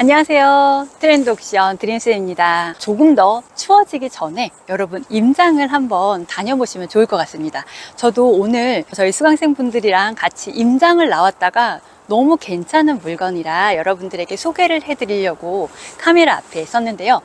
안녕하세요. 트렌드 옥션 드림쌤입니다. 조금 더 추워지기 전에 여러분 임장을 한번 다녀보시면 좋을 것 같습니다. 저도 오늘 저희 수강생분들이랑 같이 임장을 나왔다가 너무 괜찮은 물건이라 여러분들에게 소개를 해드리려고 카메라 앞에 섰는데요.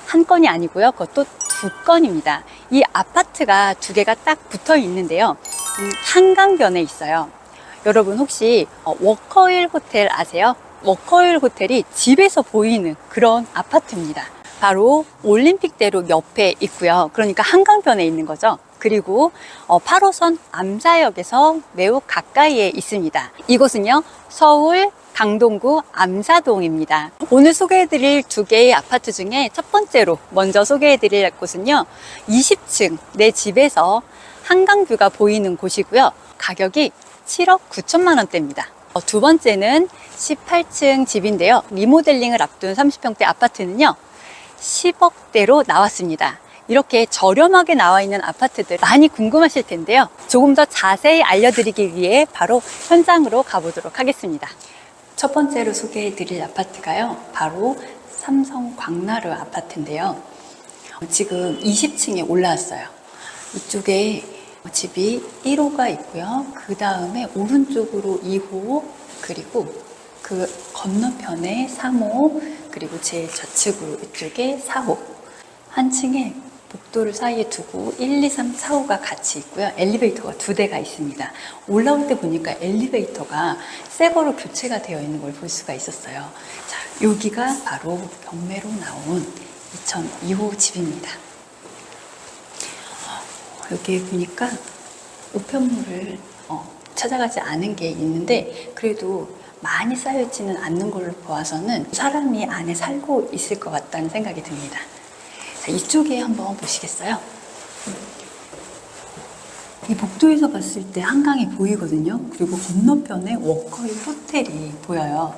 한 건이 아니고요. 그것도 두 건입니다. 이 아파트가 두 개가 딱 붙어 있는데요. 한강변에 있어요. 여러분 혹시 워커힐 호텔 아세요? 워커힐 호텔이 집에서 보이는 그런 아파트입니다. 바로 올림픽대로 옆에 있고요. 그러니까 한강변에 있는 거죠. 그리고 8호선 암사역에서 매우 가까이에 있습니다. 이곳은요, 서울 강동구 암사동입니다. 오늘 소개해드릴 두 개의 아파트 중에 첫 번째로 먼저 소개해드릴 곳은요, 20층 내 집에서 한강뷰가 보이는 곳이고요. 가격이 7억 9천만 원대입니다. 두 번째는 18층 집인데요. 리모델링을 앞둔 30평대 아파트는요, 10억대로 나왔습니다. 이렇게 저렴하게 나와 있는 아파트들 많이 궁금하실 텐데요. 조금 더 자세히 알려드리기 위해 바로 현장으로 가보도록 하겠습니다. 첫 번째로 소개해 드릴 아파트가요, 바로 삼성 광나루 아파트인데요. 지금 20층에 올라왔어요. 이쪽에 집이 1호가 있고요. 그 다음에 오른쪽으로 2호, 그리고 그 건너편에 3호, 그리고 제일 좌측으로 이쪽에 4호. 한 층에 복도를 사이에 두고 1, 2, 3, 4호가 같이 있고요. 엘리베이터가 두 대가 있습니다. 올라올 때 보니까 엘리베이터가 새 거로 교체가 되어 있는 걸 볼 수가 있었어요. 자, 여기가 바로 경매로 나온 2002호 집입니다. 여기 보니까 우편물을 찾아가지 않은 게 있는데, 그래도 많이 쌓여있지는 않는 걸로 보아서는 사람이 안에 살고 있을 것 같다는 생각이 듭니다. 자, 이쪽에 한번 보시겠어요? 이 복도에서 봤을 때 한강이 보이거든요. 그리고 건너편에 워커힐 호텔이 보여요.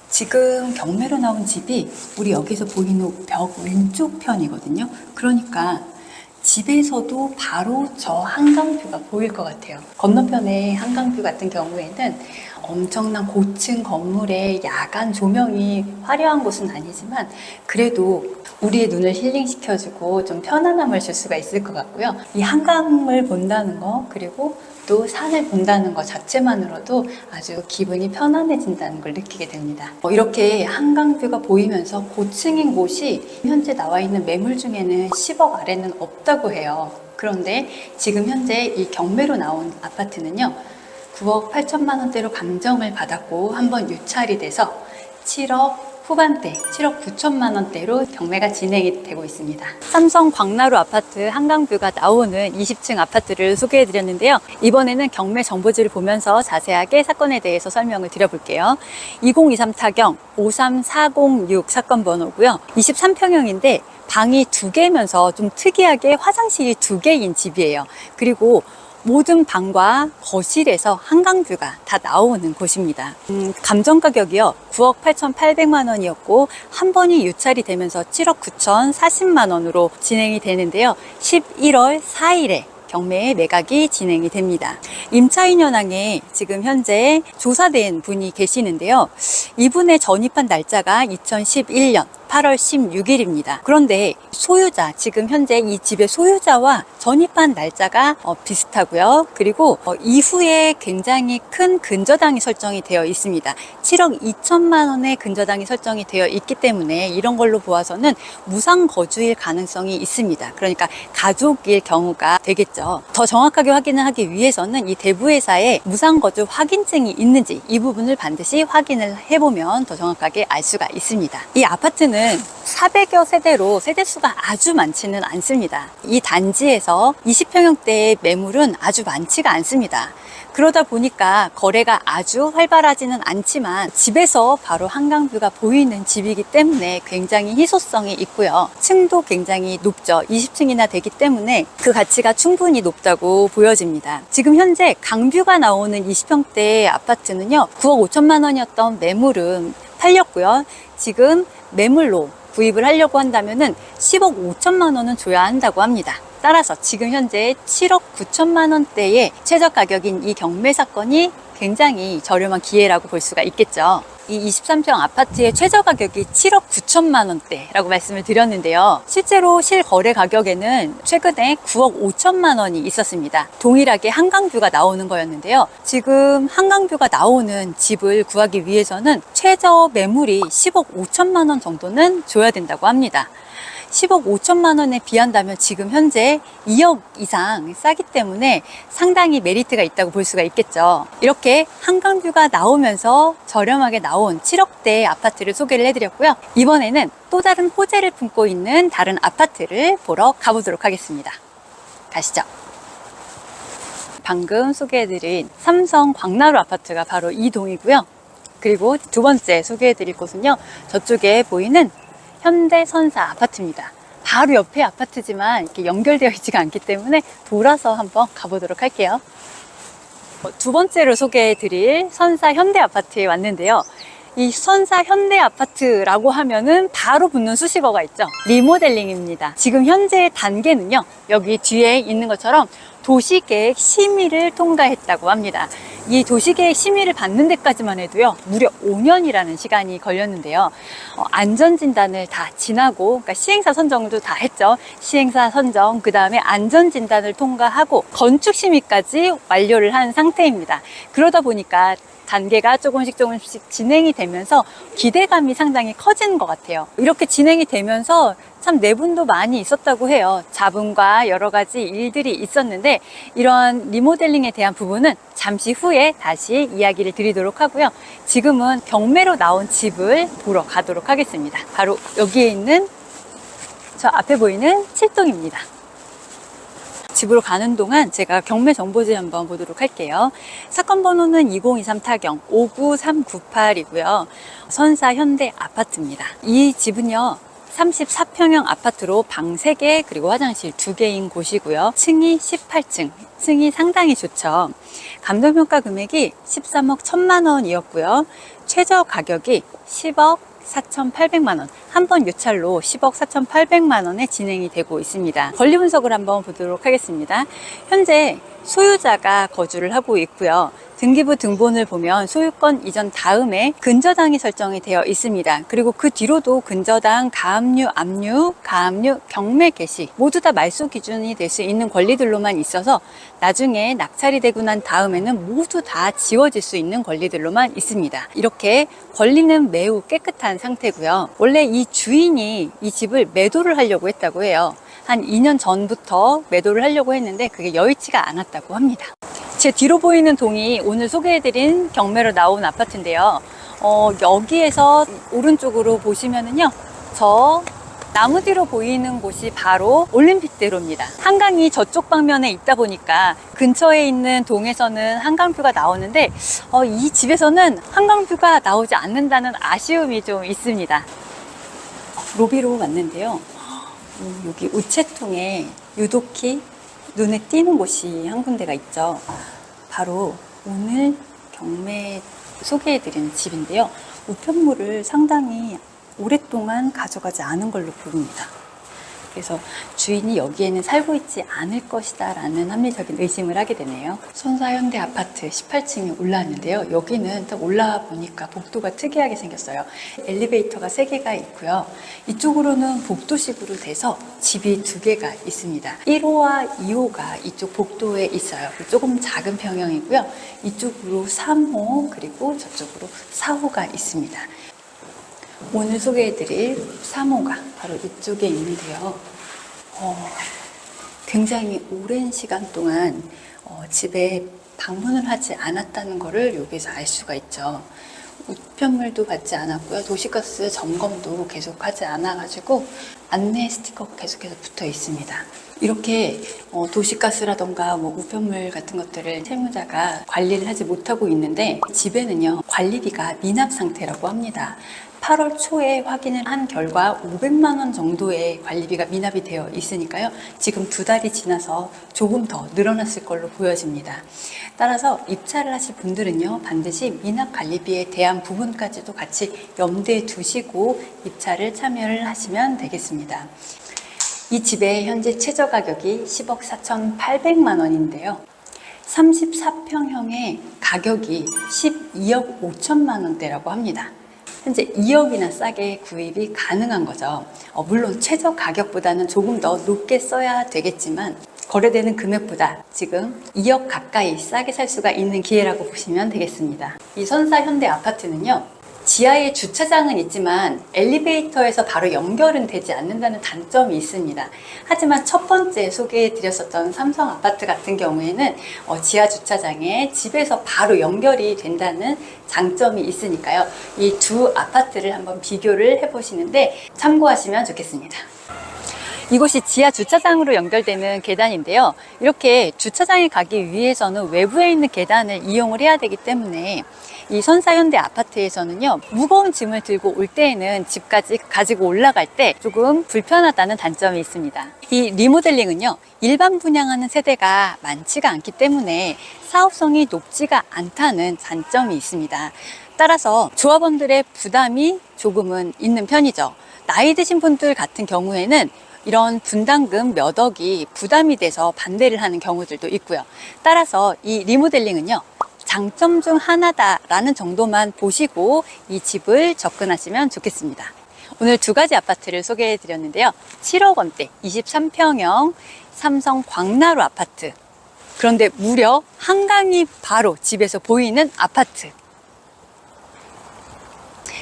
지금 경매로 나온 집이 우리 여기서 보이는 벽 왼쪽 편이거든요. 그러니까 집에서도 바로 저 한강뷰가 보일 것 같아요. 건너편에 한강뷰 같은 경우에는 엄청난 고층 건물에 야간 조명이 화려한 곳은 아니지만 그래도 우리의 눈을 힐링시켜주고 좀 편안함을 줄 수가 있을 것 같고요. 이 한강을 본다는 거, 그리고 또 산을 본다는 것 자체만으로도 아주 기분이 편안해진다는 걸 느끼게 됩니다. 이렇게 한강뷰가 보이면서 고층인 곳이 현재 나와 있는 매물 중에는 10억 아래는 없다고 해요. 그런데 지금 현재 이 경매로 나온 아파트는요, 9억 8천만 원대로 감정을 받았고 한번 유찰이 돼서 7억 후반대, 7억 9천만 원대로 경매가 진행이 되고 있습니다. 삼성 광나루 아파트 한강뷰가 나오는 20층 아파트를 소개해 드렸는데요. 이번에는 경매 정보지를 보면서 자세하게 사건에 대해서 설명을 드려볼게요. 2023 타경 53406 사건 번호고요. 23평형인데 방이 두 개면서 좀 특이하게 화장실이 두 개인 집이에요. 그리고 모든 방과 거실에서 한강뷰가 다 나오는 곳입니다. 감정 가격이요, 9억 8,800만 원이었고 한 번이 유찰이 되면서 7억 9,040만 원으로 진행이 되는데요. 11월 4일에 경매의 매각이 진행이 됩니다. 임차인 현황에 지금 현재 조사된 분이 계시는데요. 이분의 전입한 날짜가 2011년 8월 16일입니다. 그런데 소유자, 지금 현재 이 집의 소유자와 전입한 날짜가 비슷하고요. 그리고 이후에 굉장히 큰 근저당이 설정이 되어 있습니다. 7억 2천만 원의 근저당이 설정이 되어 있기 때문에 이런 걸로 보아서는 무상 거주일 가능성이 있습니다. 그러니까 가족일 경우가 되겠죠. 더 정확하게 확인을 하기 위해서는 이 대부회사에 무상 거주 확인증이 있는지 이 부분을 반드시 확인을 해보면 더 정확하게 알 수가 있습니다. 이 아파트는 400여 세대로 세대수가 아주 많지는 않습니다. 이 단지에서 20평형대의 매물은 아주 많지가 않습니다. 그러다 보니까 거래가 아주 활발하지는 않지만 집에서 바로 한강뷰가 보이는 집이기 때문에 굉장히 희소성이 있고요. 층도 굉장히 높죠. 20층이나 되기 때문에 그 가치가 충분히 높다고 보여집니다. 지금 현재 강뷰가 나오는 20평대 아파트는요, 9억 5천만 원이었던 매물은 팔렸고요. 지금 매물로 구입을 하려고 한다면은 10억 5천만 원은 줘야 한다고 합니다. 따라서 지금 현재 7억 9천만 원대의 최저 가격인 이 경매 사건이 굉장히 저렴한 기회라고 볼 수가 있겠죠. 이 23평 아파트의 최저 가격이 7억 9천만 원대라고 말씀을 드렸는데요. 실제로 실거래 가격에는 최근에 9억 5천만 원이 있었습니다. 동일하게 한강뷰가 나오는 거였는데요. 지금 한강뷰가 나오는 집을 구하기 위해서는 최저 매물이 10억 5천만 원 정도는 줘야 된다고 합니다. 10억 5천만 원에 비한다면 지금 현재 2억 이상 싸기 때문에 상당히 메리트가 있다고 볼 수가 있겠죠. 이렇게 한강뷰가 나오면서 저렴하게 나온 7억대의 아파트를 소개를 해드렸고요. 이번에는 또 다른 호재를 품고 있는 다른 아파트를 보러 가보도록 하겠습니다. 가시죠. 방금 소개해드린 삼성 광나루 아파트가 바로 이 동이고요. 그리고 두 번째 소개해드릴 곳은요, 저쪽에 보이는 현대선사 아파트입니다. 바로 옆에 아파트지만 이렇게 연결되어 있지가 않기 때문에 돌아서 한번 가보도록 할게요. 두 번째로 소개해드릴 선사 현대 아파트에 왔는데요. 이 선사 현대 아파트라고 하면은 바로 붙는 수식어가 있죠. 리모델링입니다. 지금 현재 단계는요, 여기 뒤에 있는 것처럼 도시계획 심의를 통과했다고 합니다. 이 도시계획 심의를 받는 데까지만 해도요, 무려 5년이라는 시간이 걸렸는데요. 안전진단을 다 지나고, 그러니까 시행사 선정도 다 했죠. 시행사 선정, 그 다음에 안전진단을 통과하고 건축심의까지 완료를 한 상태입니다. 그러다 보니까 단계가 조금씩 진행이 되면서 기대감이 상당히 커지는 것 같아요. 이렇게 진행이 되면서 참 내분도 많이 있었다고 해요. 잡음과 여러 가지 일들이 있었는데, 이러한 리모델링에 대한 부분은 잠시 후에 다시 이야기를 드리도록 하고요. 지금은 경매로 나온 집을 보러 가도록 하겠습니다. 바로 여기에 있는 저 앞에 보이는 7동입니다. 집으로 가는 동안 제가 경매 정보지 한번 보도록 할게요. 사건 번호는 2023 타경 59398이고요. 선사 현대 아파트입니다. 이 집은요, 34평형 아파트로 방 3개 그리고 화장실 2개인 곳이고요. 층이 18층, 층이 상당히 좋죠. 감정평가 금액이 13억 1천만 원이었고요. 최저 가격이 10억 4,800만 원, 한 번 유찰로 10억 4,800만 원에 진행이 되고 있습니다. 권리 분석을 한번 보도록 하겠습니다. 현재 소유자가 거주를 하고 있고요. 등기부 등본을 보면 소유권 이전 다음에 근저당이 설정이 되어 있습니다. 그리고 그 뒤로도 근저당, 가압류, 압류, 가압류, 경매 개시 모두 다 말소 기준이 될 수 있는 권리들로만 있어서 나중에 낙찰이 되고 난 다음에는 모두 다 지워질 수 있는 권리들로만 있습니다. 이렇게 권리는 매우 깨끗한 상태고요. 원래 이 주인이 이 집을 매도를 하려고 했다고 해요. 한 2년 전부터 매도를 하려고 했는데 그게 여의치가 않았다고 합니다. 제 뒤로 보이는 동이 오늘 소개해드린 경매로 나온 아파트인데요. 여기에서 오른쪽으로 보시면은요, 저 나무 뒤로 보이는 곳이 바로 올림픽대로입니다. 한강이 저쪽 방면에 있다 보니까 근처에 있는 동에서는 한강뷰가 나오는데 이 집에서는 한강뷰가 나오지 않는다는 아쉬움이 좀 있습니다. 로비로 왔는데요. 여기 우체통에 유독히 눈에 띄는 곳이 한 군데가 있죠. 바로 오늘 경매 소개해드리는 집인데요. 우편물을 상당히 오랫동안 가져가지 않은 걸로 보입니다. 그래서 주인이 여기에는 살고 있지 않을 것이다 라는 합리적인 의심을 하게 되네요. 선사현대 아파트 18층에 올라왔는데요. 여기는 딱 올라와 보니까 복도가 특이하게 생겼어요. 엘리베이터가 3개가 있고요. 이쪽으로는 복도식으로 돼서 집이 2개가 있습니다. 1호와 2호가 이쪽 복도에 있어요. 조금 작은 평형이고요. 이쪽으로 3호 그리고 저쪽으로 4호가 있습니다. 오늘 소개해드릴 3호가 바로 이쪽에 있는데요. 굉장히 오랜 시간 동안 집에 방문을 하지 않았다는 것을 여기서 알 수가 있죠. 우편물도 받지 않았고요. 도시가스 점검도 계속 하지 않아가지고 안내 스티커 계속해서 붙어 있습니다. 이렇게 도시가스라던가 우편물 같은 것들을 채무자가 관리를 하지 못하고 있는데, 집에는요 관리비가 미납 상태라고 합니다. 8월 초에 확인을 한 결과 500만 원 정도의 관리비가 미납이 되어 있으니까요. 지금 2달이 지나서 조금 더 늘어났을 걸로 보여집니다. 따라서 입찰을 하실 분들은요, 반드시 미납 관리비에 대한 부분까지도 같이 염두에 두시고 입찰을 참여를 하시면 되겠습니다. 이 집의 현재 최저 가격이 10억 4,800만 원인데요. 34평형의 가격이 12억 5천만 원대라고 합니다. 현재 2억이나 싸게 구입이 가능한 거죠. 물론 최저 가격보다는 조금 더 높게 써야 되겠지만 거래되는 금액보다 지금 2억 가까이 싸게 살 수가 있는 기회라고 보시면 되겠습니다. 이 선사 현대 아파트는요, 지하에 주차장은 있지만 엘리베이터에서 바로 연결은 되지 않는다는 단점이 있습니다. 하지만 첫 번째 소개해 드렸었던 삼성 아파트 같은 경우에는 지하 주차장에 집에서 바로 연결이 된다는 장점이 있으니까요. 이 두 아파트를 한번 비교를 해보시는데 참고하시면 좋겠습니다. 이곳이 지하 주차장으로 연결되는 계단인데요. 이렇게 주차장에 가기 위해서는 외부에 있는 계단을 이용을 해야 되기 때문에 이 선사현대 아파트에서는요, 무거운 짐을 들고 올 때에는 집까지 가지고 올라갈 때 조금 불편하다는 단점이 있습니다. 이 리모델링은요, 일반 분양하는 세대가 많지가 않기 때문에 사업성이 높지가 않다는 단점이 있습니다. 따라서 조합원들의 부담이 조금은 있는 편이죠. 나이 드신 분들 같은 경우에는 이런 분담금 몇 억이 부담이 돼서 반대를 하는 경우들도 있고요. 따라서 이 리모델링은요, 장점 중 하나다라는 정도만 보시고 이 집을 접근하시면 좋겠습니다. 오늘 두 가지 아파트를 소개해 드렸는데요. 7억 원대 23평형 삼성 광나루 아파트. 그런데 무려 한강이 바로 집에서 보이는 아파트.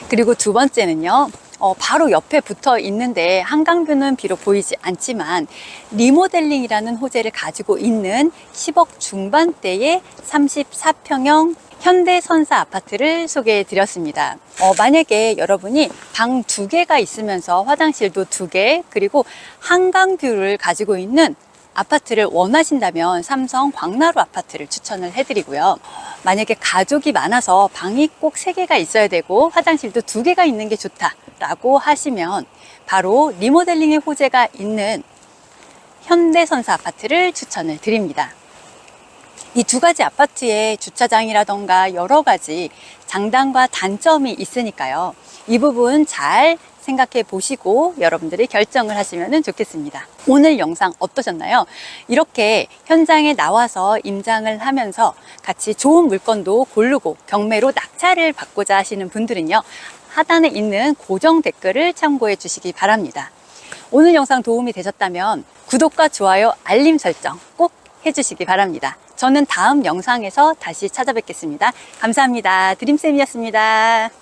그리고 두 번째는요, 바로 옆에 붙어 있는데 한강뷰는 비록 보이지 않지만 리모델링이라는 호재를 가지고 있는 10억 중반대의 34평형 현대선사 아파트를 소개해 드렸습니다. 만약에 여러분이 방 2개가 있으면서 화장실도 2개, 그리고 한강뷰를 가지고 있는 아파트를 원하신다면 삼성 광나루 아파트를 추천을 해드리고요. 만약에 가족이 많아서 방이 꼭 3개가 있어야 되고 화장실도 2개가 있는 게 좋다라고 하시면 바로 리모델링의 호재가 있는 현대선사 아파트를 추천을 드립니다. 이 두 가지 아파트의 주차장이라던가 여러 가지 장단과 단점이 있으니까요. 이 부분 잘 생각해 보시고 여러분들이 결정을 하시면 좋겠습니다. 오늘 영상 어떠셨나요? 이렇게 현장에 나와서 임장을 하면서 같이 좋은 물건도 고르고 경매로 낙찰을 받고자 하시는 분들은요, 하단에 있는 고정 댓글을 참고해 주시기 바랍니다. 오늘 영상 도움이 되셨다면 구독과 좋아요, 알림 설정 꼭 해주시기 바랍니다. 저는 다음 영상에서 다시 찾아뵙겠습니다. 감사합니다. 드림쌤이었습니다.